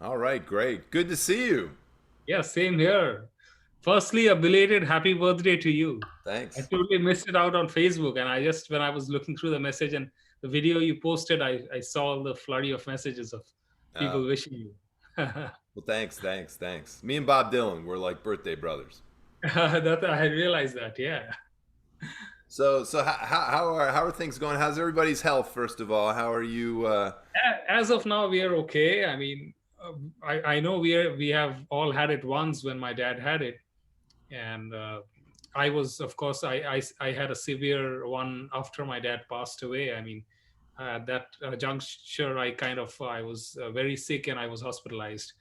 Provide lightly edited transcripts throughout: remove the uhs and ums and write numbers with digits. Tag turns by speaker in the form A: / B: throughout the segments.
A: All right, great. Good to see you.
B: Yeah, same here. Firstly, a belated happy birthday to you. I
A: Thanks.
B: totally missed it out on Facebook, and I just when I was looking through the message and the video you posted, I saw all the flurry of messages of
A: Uh,
B: people wishing you.
A: well, thanks. Me and Bob Dylan, we're like birthday brothers.
B: That I realized that. Yeah.
A: So how are things going? How's everybody's health? First of all, how are you?
B: As of now, we are okay. I mean, I know we have all had it once when my dad had it, and I was, of course, I had a severe one after my dad passed away. I mean, at that juncture, I was very sick and I was hospitalized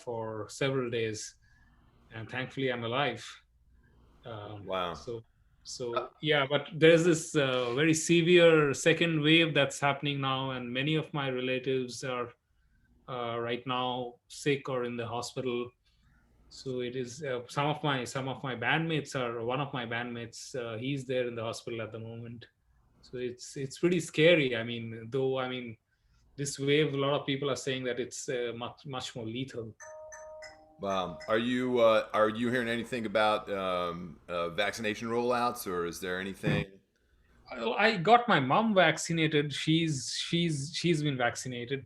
B: for several days, and thankfully I'm alive. Um,
A: Wow.
B: so
A: Uh,
B: yeah, but there's this very severe second wave that's happening now, and many of my relatives are right now sick or in the hospital. So it is some of my bandmates are one of my bandmates. He's there in the hospital at the moment. So it's pretty scary. I mean, though I mean this wave, a lot of people are saying that it's much more lethal.
A: are you hearing anything about vaccination rollouts, or is there anything?
B: I got my mom vaccinated. She's been vaccinated.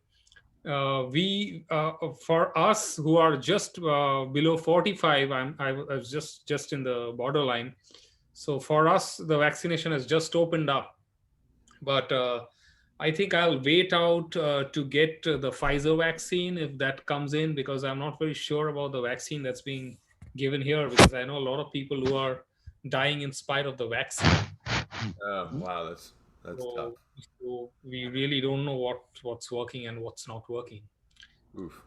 B: We For us who are just below 45, I was just in the borderline. So for us, the vaccination has just opened up. But I think I'll wait out to get the Pfizer vaccine if that comes in, because I'm not very sure about the vaccine that's being given here, because I know a lot of people who are dying in spite of the vaccine.
A: Oh, wow, that's tough.
B: So, so we really don't know what's working and what's not working.
A: Oof.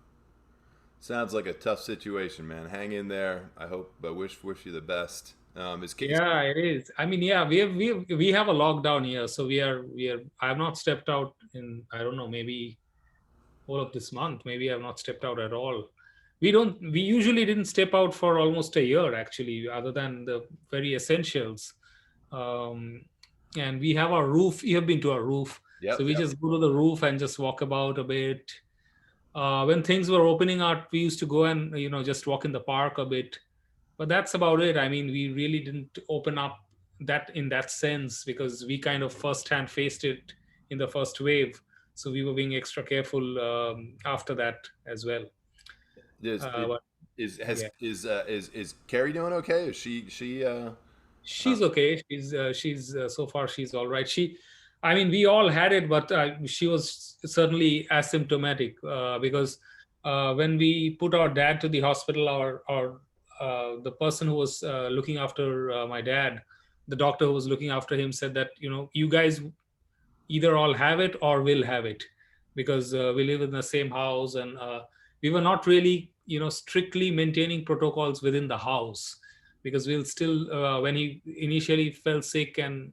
A: Sounds like a tough situation, man. Hang in there. I hope, but wish you the best. Is Casey?
B: Yeah, it is. I mean, yeah, we have a lockdown here, so we are. I have not stepped out in, I don't know, maybe whole of this month. Maybe I've not stepped out at all. We usually didn't step out for almost a year, actually, other than the very essentials. Um, and we have our roof. You have been to our roof, so
A: Yep,
B: we
A: yep.
B: just go to the roof and just walk about a bit. When things were opening up, we used to go and just walk in the park a bit, but that's about it. I mean, we really didn't open up that in that sense, because we kind of firsthand faced it in the first wave, so we were being extra careful after that as well.
A: Is
B: But yeah,
A: is Carrie doing okay? Is she
B: she's okay. She's so far she's all right. I mean, we all had it, but she was certainly asymptomatic, because when we put our dad to the hospital, the person who was looking after my dad, the doctor who was looking after him, said that you guys either all have it or will have it, because we live in the same house, and we were not really strictly maintaining protocols within the house, because we'll still when he initially fell sick, and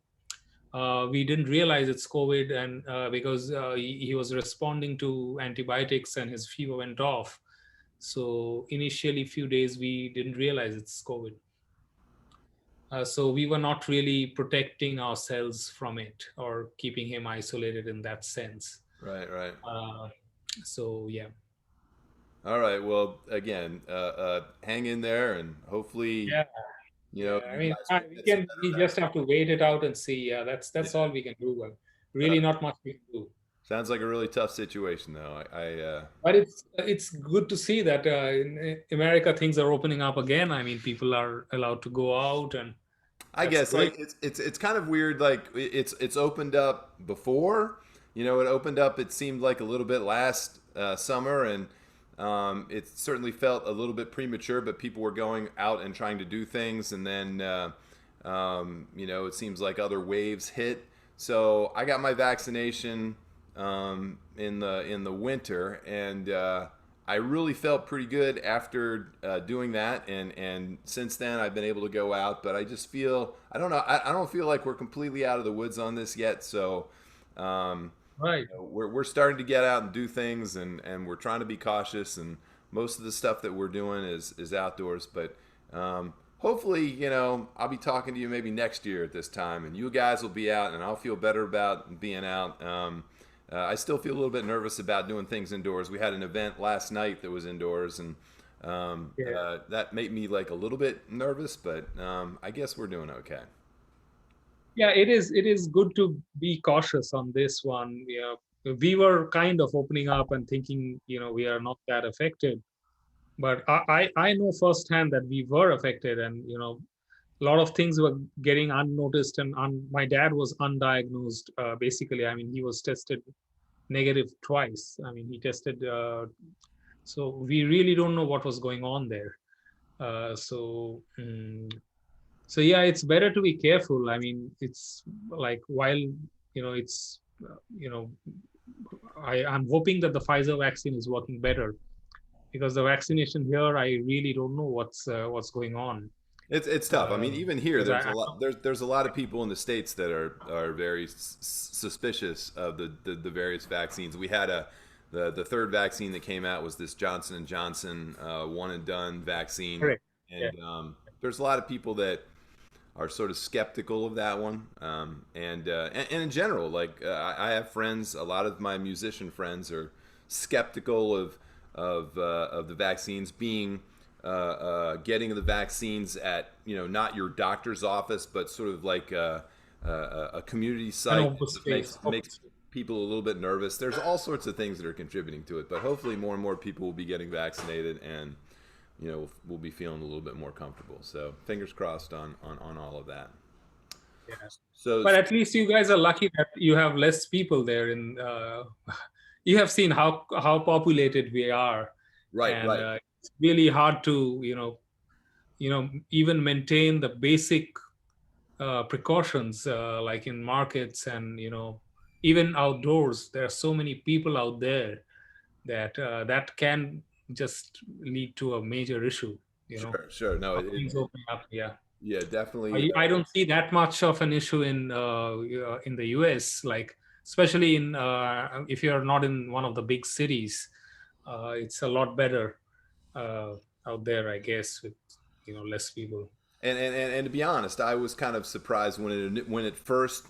B: we didn't realize it's COVID, and because he was responding to antibiotics and his fever went off. So initially few days we didn't realize it's COVID. So we were not really protecting ourselves from it or keeping him isolated in that sense.
A: right, right?
B: Uh, so yeah,
A: All right. Well, again, hang in there, and hopefully,
B: yeah, yeah. I
A: you
B: mean,
A: guys will
B: we
A: get some
B: can
A: better
B: we just have
A: vaccine.
B: to wait it out and see. Yeah, that's
A: Yeah.
B: all we can do. Well,
A: Uh,
B: really, not much we can do.
A: sounds like a really tough situation, though.
B: But it's good to see that in America things are opening up again. I mean, people are allowed to go out, and
A: I
B: that's
A: guess
B: great.
A: like it's kind of weird. Like it's opened up before. It opened up. It seemed like a little bit last summer, and it certainly felt a little bit premature. But people were going out and trying to do things, and then it seems like other waves hit. So I got my vaccination in the winter, and I really felt pretty good after doing that, and since then I've been able to go out. But I just feel I don't know. I don't feel like we're completely out of the woods on this yet. So
B: Right.
A: we're starting to get out and do things, and we're trying to be cautious. And most of the stuff that we're doing is outdoors. But hopefully, I'll be talking to you maybe next year at this time, and you guys will be out, and I'll feel better about being out. I still feel a little bit nervous about doing things indoors. We had an event last night that was indoors, and
B: Yeah.
A: that made me like a little bit nervous, but I guess we're doing okay.
B: Yeah, it is good to be cautious on this one. Yeah, we were kind of opening up and thinking, we are not that affected, but I know firsthand that we were affected, and a lot of things were getting unnoticed, and my dad was undiagnosed. Basically, I mean, he was tested negative twice. I mean, he tested. So we really don't know what was going on there. So yeah, it's better to be careful. I mean, it's like while it's I'm hoping that the Pfizer vaccine is working better, because the vaccination here, I really don't know what's going on.
A: It's tough. I mean, even here,
B: Because
A: there's a lot. There's a lot of people in the states that are very suspicious of the various vaccines. We had the third vaccine that came out was this Johnson and Johnson one and done vaccine,
B: correct. Yeah.
A: and there's a lot of people that are sort of skeptical of that one. And in general, like I have friends. A lot of my musician friends are skeptical of the vaccines being getting the vaccines at not your doctor's office, but sort of like a community
B: An
A: site
B: open
A: that
B: space.
A: makes people a little bit nervous. There's all sorts of things that are contributing to it, but hopefully more and more people will be getting vaccinated, and we'll be feeling a little bit more comfortable. So fingers crossed on all of that.
B: Yeah.
A: So
B: But at least you guys are lucky that you have less people there. You have seen how populated we are,
A: right,
B: and
A: right.
B: it's really hard to even maintain the basic precautions, like in markets, and even outdoors. There are so many people out there that that can just lead to a major issue.
A: Sure, sure. No,
B: Things opening up. Yeah.
A: yeah, definitely.
B: I don't see that much of an issue in the US, like especially in if you're not in one of the big cities. It's a lot better uh, out there, I guess, with less people.
A: And to be honest, I was kind of surprised when it first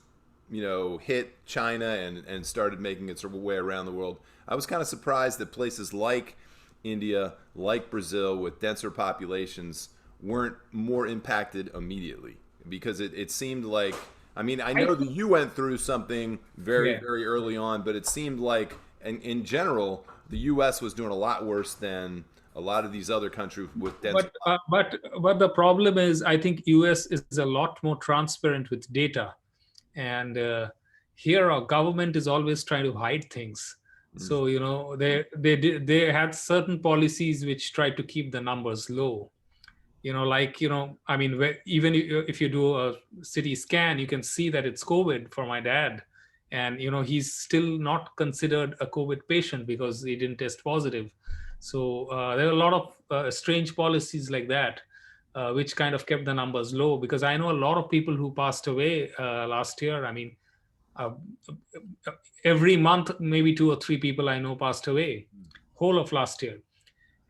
A: hit China and started making its way around the world. I was kind of surprised that places like India, like Brazil, with denser populations, weren't more impacted immediately, because it seemed like, I mean, I
B: I
A: know that you went through something very
B: Yeah,
A: very early on, but it seemed like in general the U.S. was doing a lot worse than a lot of these other countries with denser.
B: but the problem is, I think US is a lot more transparent with data, and here our government is always trying to hide things.
A: Mm,
B: So they had certain policies which try to keep the numbers low. Like, I mean, even if you do a CT scan, you can see that it's COVID for my dad, and he's still not considered a COVID patient because he didn't test positive. So there are a lot of strange policies like that, which kind of kept the numbers low, because I know a lot of people who passed away last year. I mean, uh, every month maybe two or three people I know passed away whole of last year.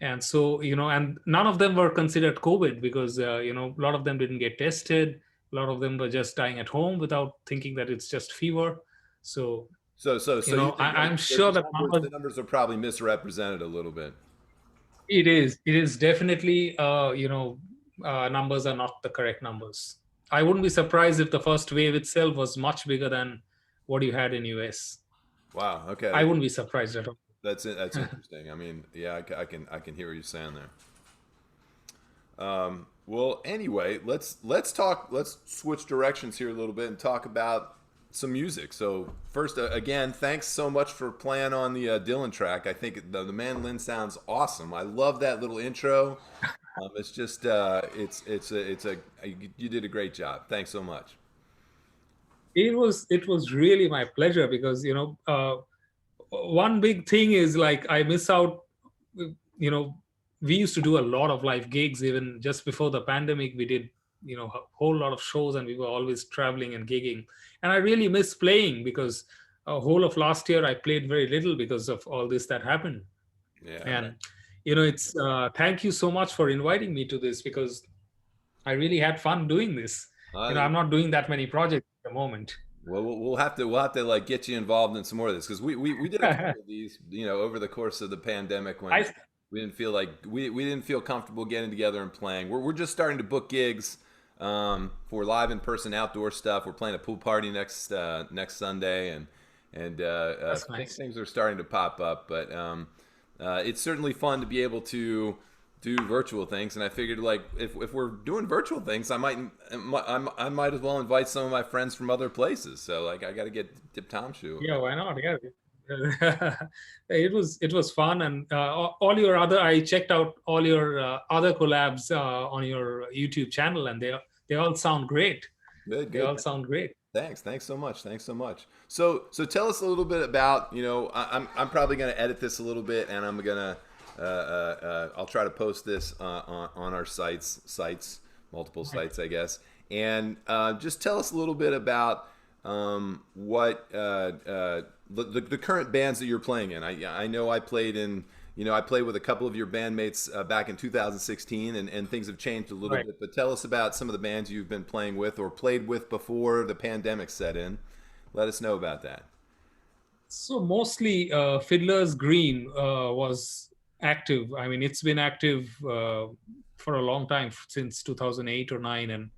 B: And so and none of them were considered COVID, because a lot of them didn't get tested. A lot of them were just dying at home without thinking that it's just fever. So
A: so you think
B: I'm
A: that
B: sure that
A: the numbers are probably misrepresented a little bit.
B: it is definitely numbers are not the correct numbers. I wouldn't be surprised if the first wave itself was much bigger than what you had in US.
A: Wow.
B: I
A: Okay.
B: wouldn't be surprised at all.
A: That's interesting. I mean, yeah, I can hear what you're saying there. Well, anyway, let's talk. Let's switch directions here a little bit and talk about some music. So first, again, thanks so much for playing on the Dylan track. I think the Mandolin sounds awesome. I love that little intro. It's just it's a you did a great job. Thanks so much.
B: It was really my pleasure, because one big thing is, like, I miss out. you know we used to do a lot of live gigs. Even just before the pandemic, we did a whole lot of shows, and we were always traveling and gigging, and I really miss playing, because a whole of last year I played very little because of all this that happened.
A: Yeah. Right.
B: And it's thank you so much for inviting me to this, because I really had fun doing this.
A: Uh,
B: I'm not doing that many projects at the moment.
A: Well, we'll have to like get you involved in some more of this because we did a couple of these, over the course of the pandemic when
B: I
A: we didn't feel comfortable getting together and playing. We're just starting to book gigs for live in person outdoor stuff. We're playing a pool party next Sunday, and
B: That's nice.
A: things are starting to pop up. But it's certainly fun to be able to do virtual things, and I figured like if we're doing virtual things, I might as well invite some of my friends from other places. So like I got to get Diptanshu.
B: Yeah, why not? Yeah. It was fun, and all your other I checked out all your other collabs on your YouTube channel, and they all sound great.
A: Good,
B: They all
A: good.
B: sound great.
A: Thanks so much. Thanks so much. So tell us a little bit about I'm probably going to edit this a little bit, and I'm gonna I'll try to post this on our sites, multiple
B: Right.
A: sites, I guess, and just tell us a little bit about what the current bands that you're playing in. I know I played in. I played with a couple of your bandmates back in 2016, and things have changed a little
B: Right.
A: bit. But tell us about some of the bands you've been playing with or played with before the pandemic set in. Let us know about that.
B: So mostly Fiddler's Green was active. I mean, it's been active for a long time, since 2008 or 9, and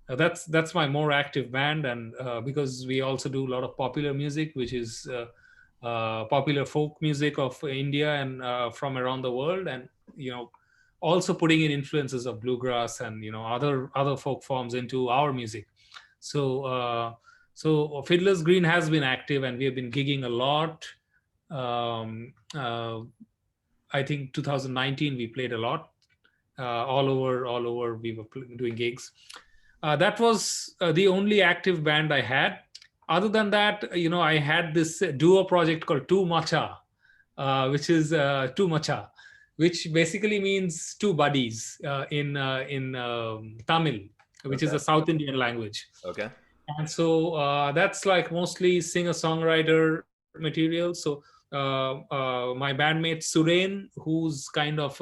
B: that's my more active band. And because we also do a lot of popular music, which is popular folk music of India and from around the world, and you know, also putting in influences of bluegrass and other folk forms into our music. So Fiddler's Green has been active, and we have been gigging a lot. Um, uh, I think 2019 we played a lot, all over. We were doing gigs. That was the only active band I had. Other than that, I had this duo project called Two Macha, which is Two Macha, which basically means two buddies in Tamil, which is
A: Okay.
B: a South Indian language.
A: Okay.
B: And so that's like mostly singer-songwriter material. So my bandmate Suren, who's kind of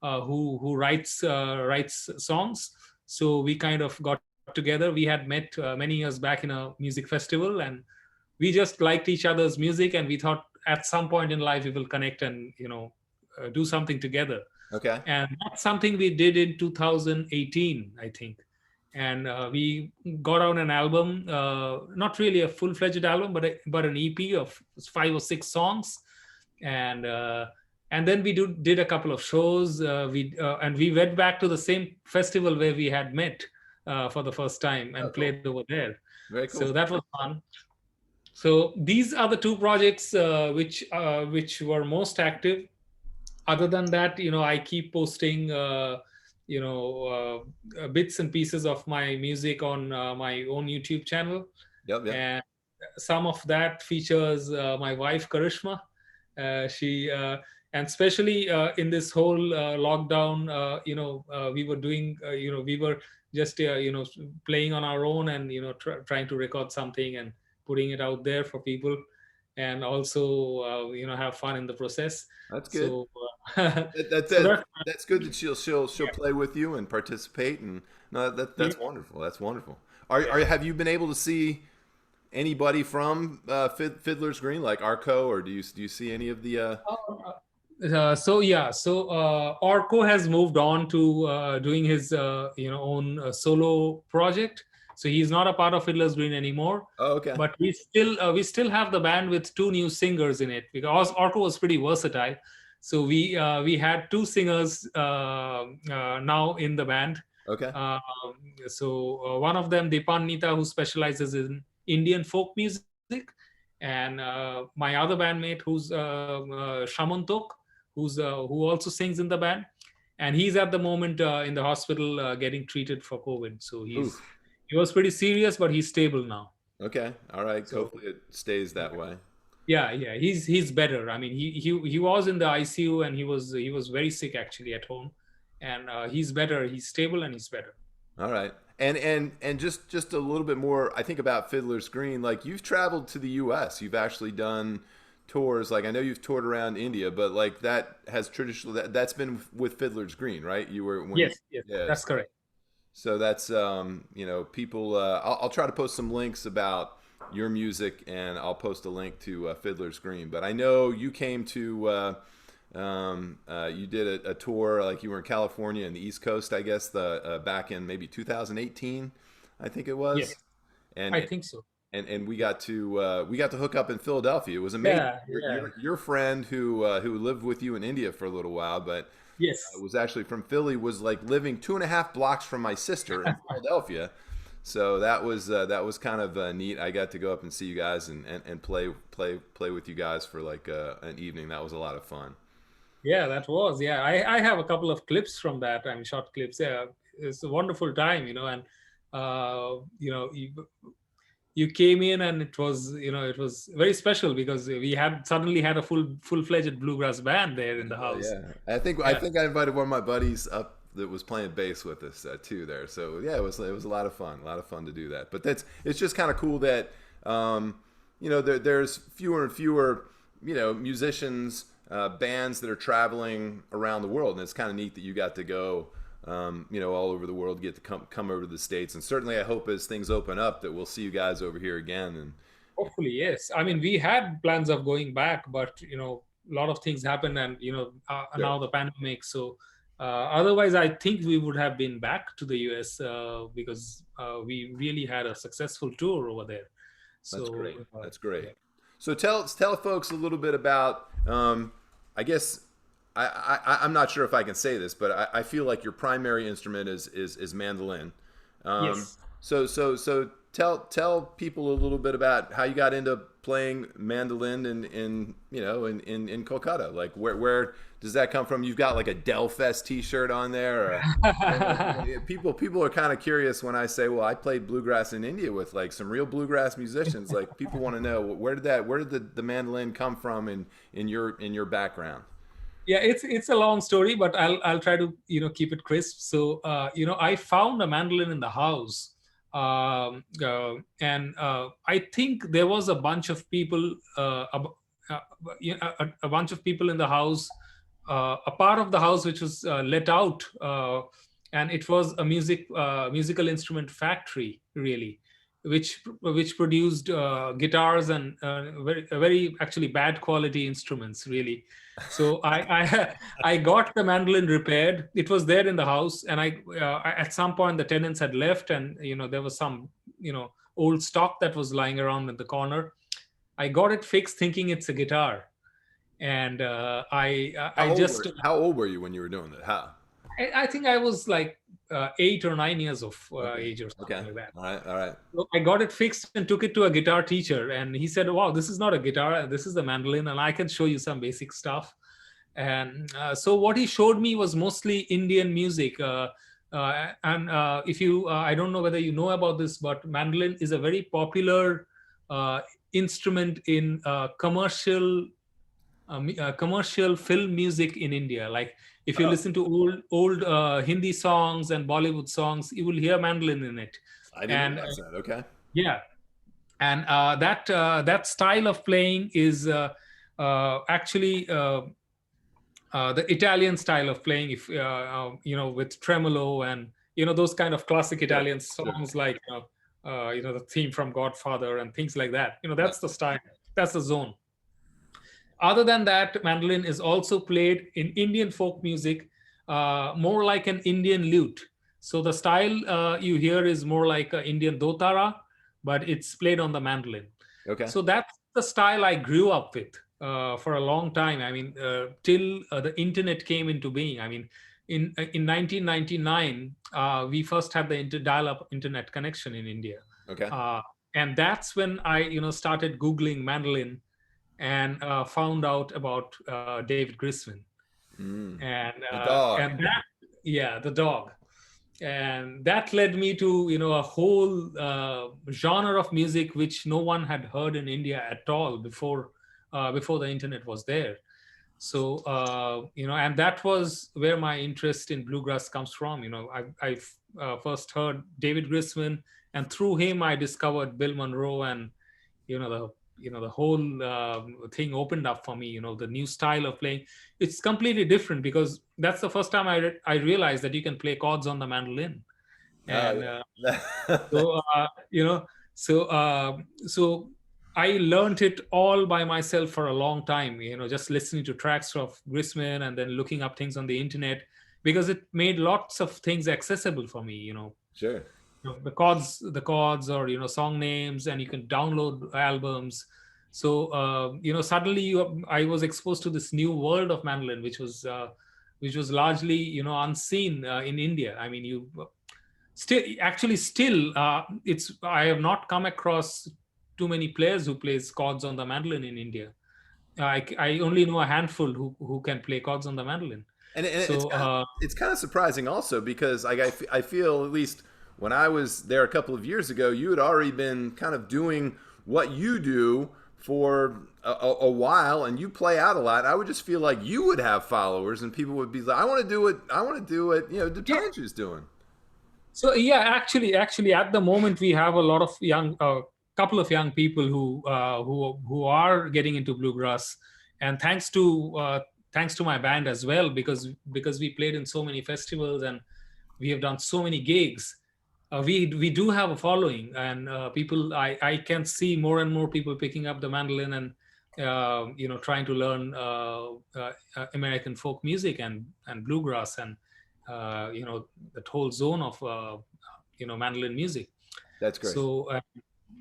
B: who writes songs. So we kind of got together. We had met many years back in a music festival, and we just liked each other's music, and we thought at some point in life we will connect and do something together.
A: Okay.
B: And that's something we did in 2018, I think. And we got out an album, not really a full-fledged album, but an EP of 5 or 6 songs. And uh, and then we did a couple of shows. We went back to the same festival where we had met for the first time,
A: Oh,
B: and
A: cool.
B: played over there.
A: Very cool.
B: So that was fun. So these are the two projects which were most active. Other than that, I keep posting bits and pieces of my music on my own YouTube channel.
A: Yep. Yep.
B: And some of that features my wife Karishma. She And especially in this whole lockdown, we were doing we were just playing on our own, and trying to record something and putting it out there for people, and also have fun in the process.
A: That's good.
B: So
A: That, that,
B: so
A: that,
B: that
A: that's good that she'll
B: yeah,
A: play with you and participate, and no,
B: yeah.
A: that's wonderful. That's wonderful. Have you been able to see anybody from Fiddler's Green, like Arco, or do you see any of the?
B: Orko has moved on to doing his own solo project. So he's not a part of Fiddler's Green anymore.
A: Oh, okay.
B: But we still have the band with two new singers in it, because Orko was pretty versatile. So we had two singers now in the band.
A: Okay.
B: Um, One of them, Dipannita, who specializes in Indian folk music, and my other bandmate, who's Shamantok, who also sings in the band, and he's at the moment in the hospital getting treated for COVID. So
A: Oof.
B: he was pretty serious, but he's stable now.
A: Okay. All right.
B: So
A: Hopefully it stays that way.
B: yeah, he's better. I mean, he was in the ICU, and he was very sick actually at home, and he's better. He's stable, and he's better.
A: All right. And just a little bit more, I think about Fiddler's Green. Like you've traveled to the U.S. You've actually done tours. Like I know you've toured around India, but like that has traditionally that's been with Fiddler's Green, right? You were when
B: Yes, yes,
A: yeah.
B: that's correct.
A: So that's people. I'll try to post some links about your music, and I'll post a link to Fiddler's Green. But I know you came to you did a tour, like you were in California and the East Coast, I guess, the back in maybe 2018, I think it
B: Yes,
A: was, and
B: I think so.
A: and we got to hook up in Philadelphia. It was amazing.
B: Yeah, yeah.
A: Your friend who lived with you in India for a little while, but
B: Yes.
A: was actually from Philly, was like living 2.5 blocks from my sister in Philadelphia. So that was kind of neat. I got to go up and see you guys and play with you guys for like an evening. That was a lot of fun.
B: Yeah, that was. Yeah, I have a couple of clips from that. I mean, short clips. Yeah, it's a wonderful time, and you came in and it was, it was very special because we had suddenly had a full-fledged bluegrass band there in the house.
A: Yeah, I
B: Yeah.
A: think I invited one of my buddies up that was playing bass with us too there. So yeah, it was a lot of fun to do that. But it's just kind of cool that there's fewer and fewer musicians, bands that are traveling around the world, and it's kind of neat that you got to go all over the world, get to come over to the States, and certainly I hope as things open up that we'll see you guys over here again. And
B: Hopefully, yes. I mean, we had plans of going back, but a lot of things happened, and
A: sure,
B: now the pandemic. So, otherwise, I think we would have been back to the US because we really had a successful tour over there.
A: that's
B: So,
A: great. That's great.
B: yeah.
A: So tell folks a little bit about. I guess I'm not sure if I can say this, but I feel like your primary instrument is mandolin. Um,
B: Yes.
A: so tell people a little bit about how you got into playing mandolin in Kolkata. Like where does that come from? You've got like a Delfest T-shirt on there. People are kind of curious when I say, well, I played bluegrass in India with like some real bluegrass musicians. Like people want to know where did the mandolin come from in your background?
B: Yeah, it's a long story, but I'll try to keep it crisp. So I found a mandolin in the house, and I think there was a bunch of people, uh, a bunch of people in the house, a part of the house which was let out, and it was a musical instrument factory, really, which produced guitars and very actually bad quality instruments, really. So I got the mandolin repaired. It was there in the house, and at some point the tenants had left, and there was some old stock that was lying around in the corner. I got it fixed, thinking it's a guitar, and I just
A: How old were you when you were doing that? How?
B: I think I was like 8 or 9 years of
A: Okay.
B: age or
A: Okay.
B: something like that.
A: All right. All right.
B: So I got it fixed and took it to a guitar teacher, and he said, "Wow, this is not a guitar. This is the mandolin, and I can show you some basic stuff." And so what he showed me was mostly Indian music. And if you, I don't know whether you know about this, but mandolin is a very popular instrument in commercial film music in India. Like if you
A: Oh,
B: listen to old Hindi songs and Bollywood songs, you will hear mandolin in it.
A: I didn't
B: And
A: realize that. Okay.
B: yeah, and that style of playing is actually the Italian style of playing. If with tremolo and those kind of classic
A: Sure.
B: Italian
A: Sure.
B: songs, like the theme from Godfather and things like that.
A: Yeah.
B: That's the style. That's the zone. Other than that, mandolin is also played in Indian folk music, more like an Indian lute. So the style you hear is more like an Indian dotara, but it's played on the mandolin.
A: Okay.
B: So that's the style I grew up with for a long time. I mean, till the internet came into being. I mean, in 1999, we first had the dial-up internet connection in India,
A: Okay.
B: uh, and that's when I started googling mandolin and found out about David Grisman,
A: Mm. The dog.
B: and that, yeah, the dog, and that led me to a whole genre of music which no one had heard in India at all before the internet was there. So and that was where my interest in bluegrass comes from. I first heard David Grisman, and through him I discovered Bill Monroe, and the the whole thing opened up for me. The new style of playing, it's completely different, because that's the first time I realized that you can play chords on the mandolin.
A: Oh
B: And
A: yeah.
B: so So I learned it all by myself for a long time, just listening to tracks of Grisman and then looking up things on the internet, because it made lots of things accessible for me.
A: Sure.
B: The chords or song names, and you can download albums. So suddenly I was exposed to this new world of mandolin, which was largely unseen in India. I mean, you still it's I have not come across too many players who plays chords on the mandolin in India. I only know a handful who can play chords on the mandolin.
A: And
B: So
A: it's kind of surprising also because I feel at least when I was there a couple of years ago, you had already been kind of doing what you do for a while, and you play out a lot. I would just feel like you would have followers, and people would be like, "I want to do it. I want to do it."
B: yeah.
A: Diptanshu's doing.
B: So yeah, actually, at the moment we have a lot of couple of young people who are getting into bluegrass, and thanks to my band as well, because we played in so many festivals and we have done so many gigs. We do have a following, and people. I can see more and more people picking up the mandolin and trying to learn American folk music and bluegrass and that whole zone of mandolin music.
A: That's great.
B: So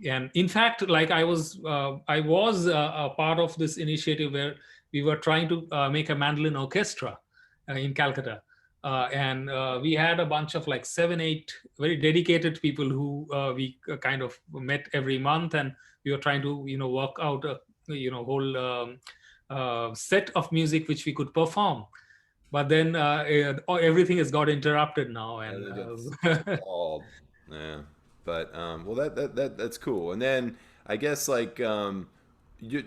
B: and in fact, like I was a part of this initiative where we were trying to make a mandolin orchestra in Calcutta. And we had a bunch of like 7 8 very dedicated people who we kind of met every month, and we were trying to work out a whole set of music which we could perform. But then everything has got interrupted now,
A: And
B: and
A: it gets stalled. Yeah, but well, that's cool. And then I guess like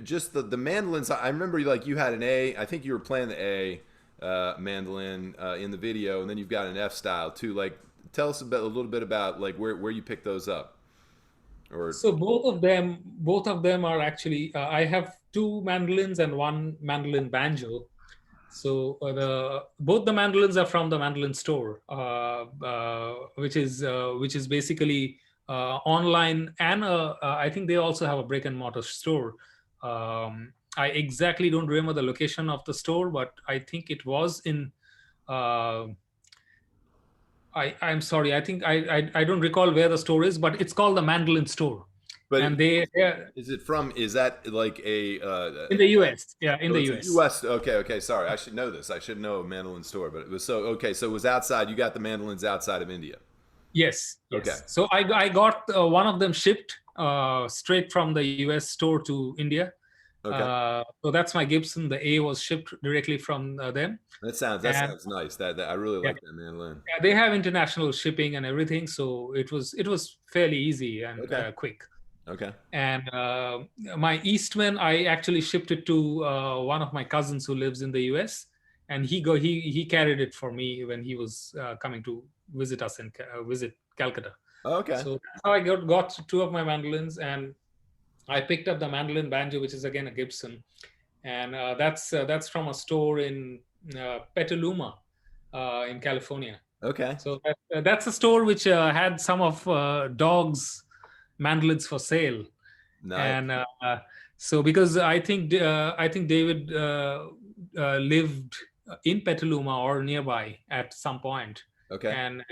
A: just the mandolins. I remember like you had an A. I think you were playing the A mandolin in the video, and then you've got an F style too. Like, tell us a little bit about like where you picked those up. Or
B: so both of them are actually I have two mandolins and one mandolin banjo. So the both the mandolins are from the mandolin store, which is basically online, and I think they also have a brick and mortar store. I exactly don't remember the location of the store, but I think it was in. I'm sorry. I think I don't recall where the store is, but it's called the Mandolin Store,
A: but
B: and they're
A: is it from? Is that like a?
B: in the U.S. Yeah, in
A: Oh,
B: the
A: it's a
B: U.S.
A: U.S. Okay, okay. Sorry, I should know this. I should know a mandolin store, but it was so okay. So it was outside. You got the mandolins outside of India.
B: Yes,
A: Okay,
B: yes. So I got one of them shipped straight from the US store to India.
A: okay.
B: So that's my Gibson. The A was shipped directly from them,
A: That
B: and
A: sounds nice. That I really
B: yeah,
A: like that mandolin.
B: yeah, they have international shipping and everything. So it was fairly easy and
A: Okay,
B: quick.
A: okay.
B: And my Eastman, I actually shipped it to one of my cousins who lives in the US, and he carried it for me when he was coming to visit us and visit Calcutta.
A: Okay.
B: So that's how I got two of my mandolins, and I picked up the mandolin banjo, which is again a Gibson, and that's from a store in Petaluma, in California.
A: Okay.
B: So that's a store which had some of Dog's mandolins for sale,
A: Nice.
B: and so because I think David lived in Petaluma or nearby at some point,
A: Okay.
B: and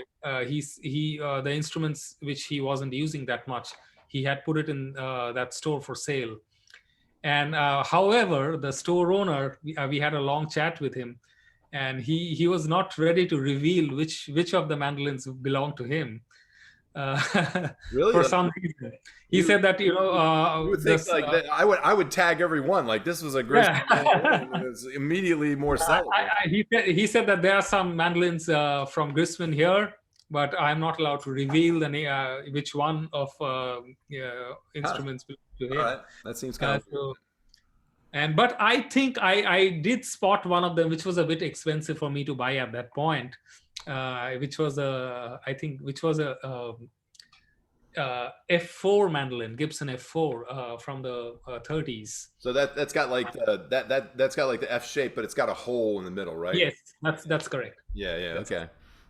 B: he the instruments which he wasn't using that much, he had put it in that store for sale. And however, the store owner, we had a long chat with him, and he was not ready to reveal which of the mandolins belonged to him.
A: Really?
B: For
A: Like
B: some reason, he
A: you
B: said that
A: you would think
B: this
A: like that. I would tag every one. Like this was a great
B: yeah.
A: mandolin. And it's immediately more sellable.
B: He said that there are some mandolins from Grisman here, but I'm not allowed to reveal which one of
A: Huh.
B: instruments belong to
A: All
B: him.
A: right. That seems kind of.
B: So, but I think I did spot one of them, which was a bit expensive for me to buy at that point, which was a F4 mandolin, Gibson F4 from the 30s.
A: So that's got like that's got like the F shape, but it's got a hole in the middle, right?
B: Yes, that's correct.
A: Yeah. Yeah.
B: That's
A: Okay.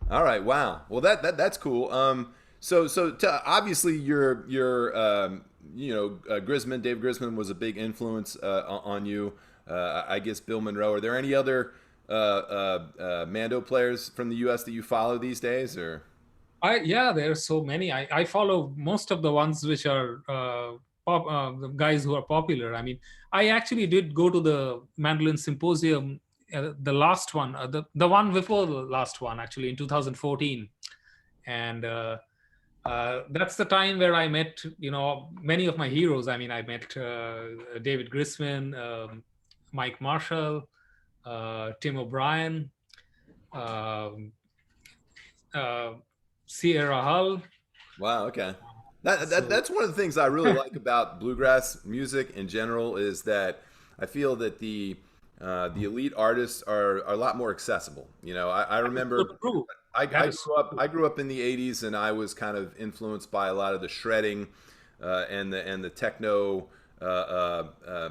A: All right. Wow. Well, that's cool. Obviously Dave Grisman was a big influence on you. I guess Bill Monroe. Are there any other Mando players from the U.S. that you follow these days, or?
B: Yeah, there are so many. I follow most of the ones which are the guys who are popular. I mean, I actually did go to the Mandolin Symposium, the last one, the one before the last one, actually in 2014, and that's the time where I met, many of my heroes. I mean, I met David Grisman, Mike Marshall, Tim O'Brien, um, uh, Sierra Hull.
A: Wow. Okay.
B: So
A: That's one of the things I really like about bluegrass music in general is that I feel that the elite artists are a lot more accessible. I
B: that is so
A: remember
B: true.
A: I
B: That is so true.
A: grew up in the '80s, and I was kind of influenced by a lot of the shredding and the techno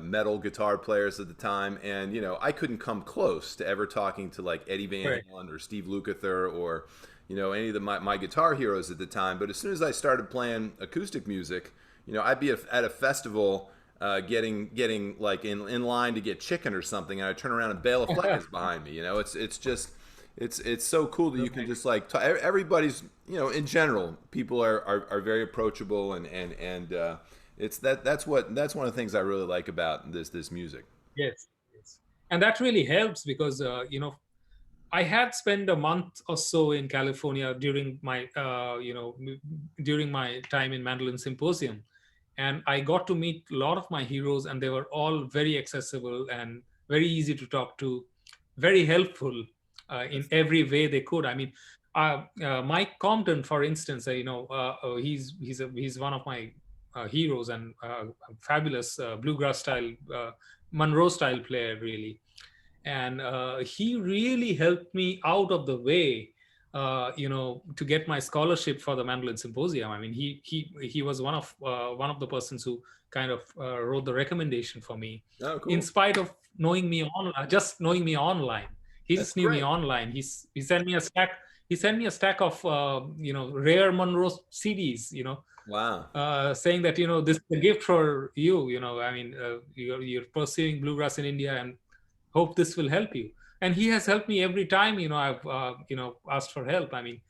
A: metal guitar players at the time. And I couldn't come close to ever talking to like Eddie Van
B: Right.
A: Halen or Steve Lukather or any of my guitar heroes at the time. But as soon as I started playing acoustic music, I'd be at a festival. Getting like in line to get chicken or something, and I turn around and Bale of Fleck is behind me. It's just it's so cool that you can just like everybody's in general people are very approachable and it's that's one of the things I really like about this music.
B: Yes, yes. And that really helps because, I had spent a month or so in California during my time in Mandolin Symposium, and I got to meet a lot of my heroes, and they were all very accessible and very easy to talk to, very helpful in every way they could. I mean, Mike Compton, for instance, he's one of my heroes and fabulous bluegrass style, Monroe style player, really, and he really helped me out of the way, to get my scholarship for the Mandolin Symposium. I mean, he was one of the persons who kind of wrote the recommendation for me,
A: Oh,
B: in
A: cool.
B: spite of just knowing me online. He
A: That's
B: just knew me
A: great.
B: online. He sent me a stack. He sent me a stack of rare Monroe CDs.
A: Wow.
B: Saying that this is a gift for you. I mean, you're pursuing bluegrass in India, and hope this will help you. And he has helped me every time I've asked for help. I mean,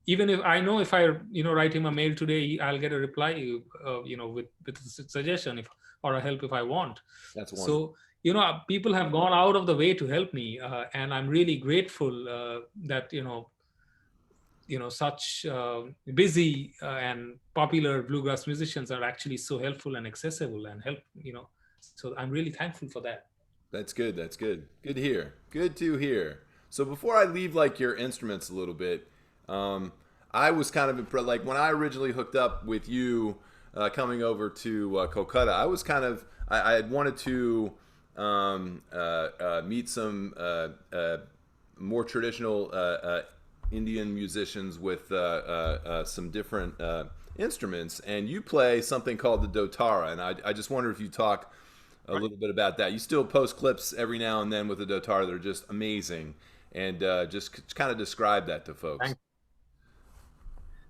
B: even if I know, if I write him a mail today, I'll get a reply with a suggestion, if or a help if I want.
A: That's wonderful.
B: So people have gone out of the way to help me, and I'm really grateful that such busy and popular bluegrass musicians are actually so helpful and accessible and help. So I'm really thankful for that.
A: That's good. That's good. Good to hear. Good to hear. So before I leave like your instruments a little bit, um, I was kind of impressed. Like when I originally hooked up with you, coming over to Kolkata, I was kind of I had wanted to meet some more traditional Indian musicians with some different instruments, and you play something called the dotara, and I just wonder if you talk a little bit about that. You still post clips every now and then with the dotara that are just amazing, and just kind of describe that to folks.
B: Right.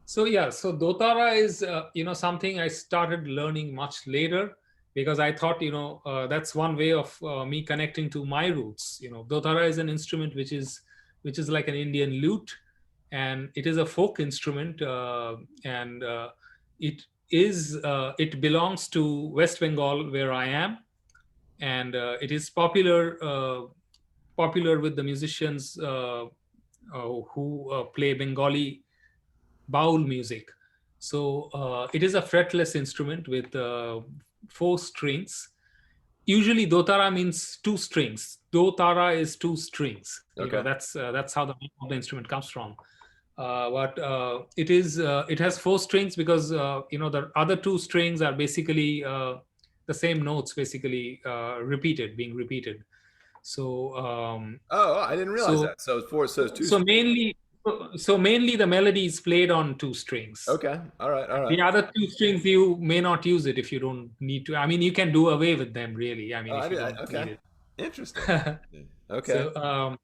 B: So yeah, so Dotara is something I started learning much later, because I thought that's one way of me connecting to my roots. Dotara is an instrument which is like an Indian lute, and it is a folk instrument, and it belongs to West Bengal, where I am, and it is popular with the musicians who play Bengali baul music. So it is a fretless instrument with 4 strings. Usually, dotara means 2 strings. Dotara is 2 strings.
A: Okay.
B: That's how the name of the instrument comes from. But it has 4 strings because the other 2 strings are basically the same notes, basically being repeated. So
A: Oh, I didn't realize
B: so
A: that. So it's two
B: so
A: strings.
B: mainly the melody is played on 2 strings.
A: Okay. All right. All right.
B: The other 2 strings, you may not use it if you don't need to. I mean, you can do away with them, really. I
A: Oh,
B: mean, if you don't
A: okay.
B: need
A: Interesting.
B: it.
A: Okay.
B: So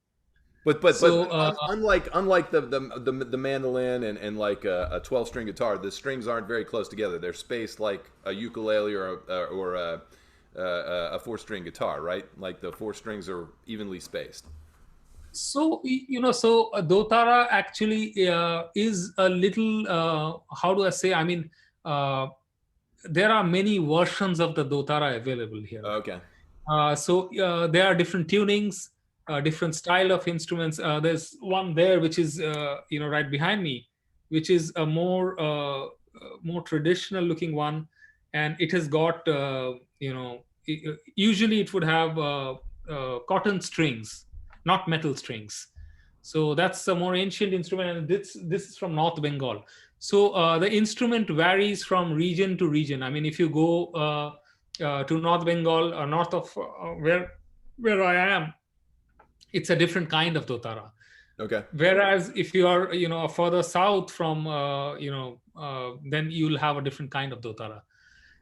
A: But
B: So
A: unlike the mandolin and like a 12 string guitar, the strings aren't very close together. They're spaced like a ukulele or a 4 string guitar, right? Like the 4 strings are evenly spaced.
B: Dotara actually is a little, how do I say? I mean, uh, there are many versions of the Dotara available here.
A: Okay.
B: There are different tunings, different style of instruments. There's one there which is right behind me, which is a more traditional looking one, and it has got usually it would have cotton strings, not metal strings. So that's a more ancient instrument, and this is from North Bengal. So the instrument varies from region to region. I mean, if you go to North Bengal, north of where I am, it's a different kind of dotara.
A: Okay.
B: Whereas if you are further south from then you'll have a different kind of dotara.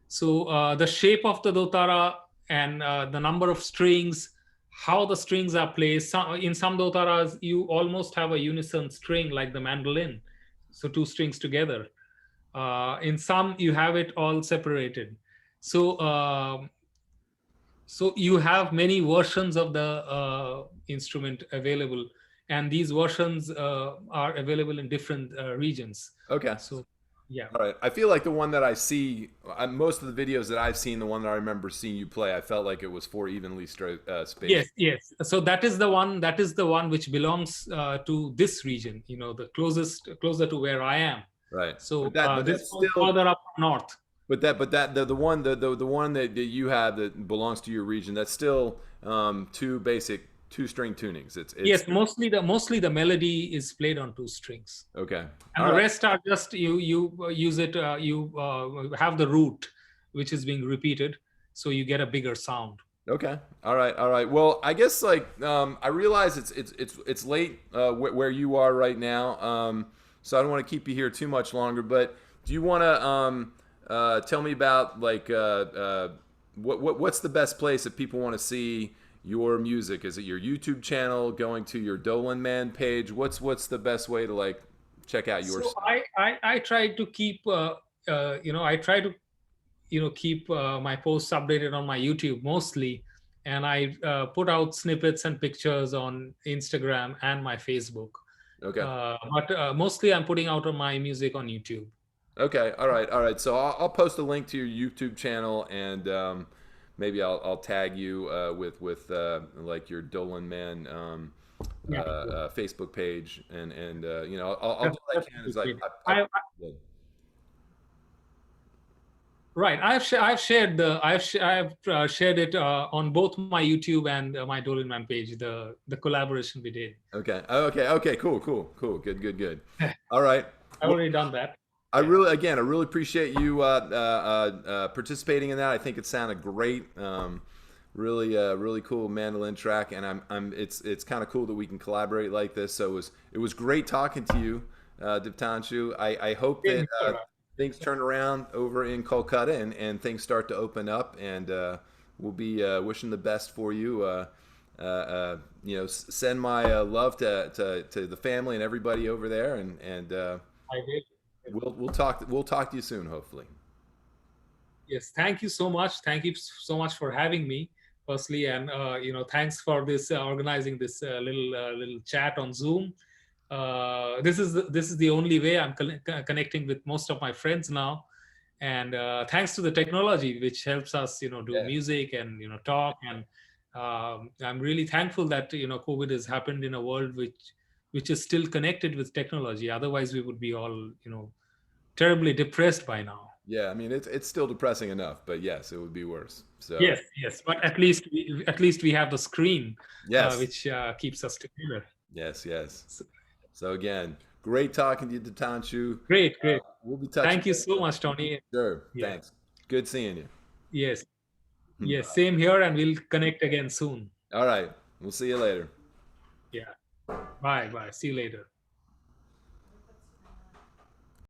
B: So the shape of the dotara and the number of strings, how the strings are placed. In some dotaras, you almost have a unison string like the mandolin, so two strings together. In some, you have it all separated. So you have many versions of the instrument available, and these versions are available in different regions.
A: Okay.
B: So yeah.
A: All right. I feel like the one that I see, most of the videos that I've seen, the one that I remember seeing you play, I felt like it was 4 evenly spaced.
B: Yes. So that is the one. That is the one which belongs to this region. The closer to where I am.
A: Right.
B: So
A: But
B: this
A: that's
B: one
A: still.
B: further up north.
A: But the one the one that you have that belongs to your region, that's still two basic 2 string tunings. It's
B: Yes, mostly the melody is played on two strings,
A: okay.
B: and
A: All
B: the
A: right.
B: rest are just you use it. You have the root, which is being repeated, so you get a bigger sound.
A: Okay. All right. All right. Well, I guess like I realize it's late where you are right now. So I don't want to keep you here too much longer. But do you want to tell me about like what's the best place if people want to see your music? Is it your YouTube channel? Going to your Dolan Man page? What's the best way to like check out your
B: So
A: stuff?
B: I try to keep I try to keep my posts updated on my YouTube mostly, and I put out snippets and pictures on Instagram and my Facebook.
A: Okay.
B: But mostly I'm putting out on my music on YouTube.
A: Okay, all right, all right. So I'll post a link to your YouTube channel, and maybe I'll tag you with like your Dolan Man
B: Yeah,
A: Facebook page, and I'll do what
B: that's
A: I can. As
B: great.
A: I
B: I Right. I've shared it on both my YouTube and my Dolan Man page. The collaboration we did.
A: okay, okay, cool, good. All right.
B: I've
A: Well,
B: already done that. Yeah.
A: I really appreciate you participating in that. I think it sounded great. Really cool mandolin track, and it's kind of cool that we can collaborate like this. So it was great talking to you, Diptanshu. I hope that things turn around over in Kolkata and things start to open up, and we'll be wishing the best for you. Send my love to the family and everybody over there, and
B: I did.
A: we'll talk to you soon, hopefully.
B: Yes, thank you so much. Thank you so much for having me, firstly, and thanks for this organizing this little chat on Zoom. This is the only way I'm connecting with most of my friends now, and thanks to the technology which helps us, do
A: Yeah.
B: music and talk. And I'm really thankful that COVID has happened in a world which is still connected with technology. Otherwise, we would be all terribly depressed by now.
A: Yeah, I mean it's still depressing enough, but yes, it would be worse. So
B: Yes, but at least we have the screen,
A: yes,
B: which keeps us together.
A: yes.
B: So,
A: So again, great talking to you, Diptanshu.
B: great.
A: We'll be touching
B: Thank you
A: base
B: so
A: soon.
B: much, Tony.
A: Sure.
B: Yeah.
A: Thanks. Good seeing you.
B: Yes. Yes. Same here, and we'll connect again soon.
A: All right. We'll see you later.
B: Yeah. Bye. See you later.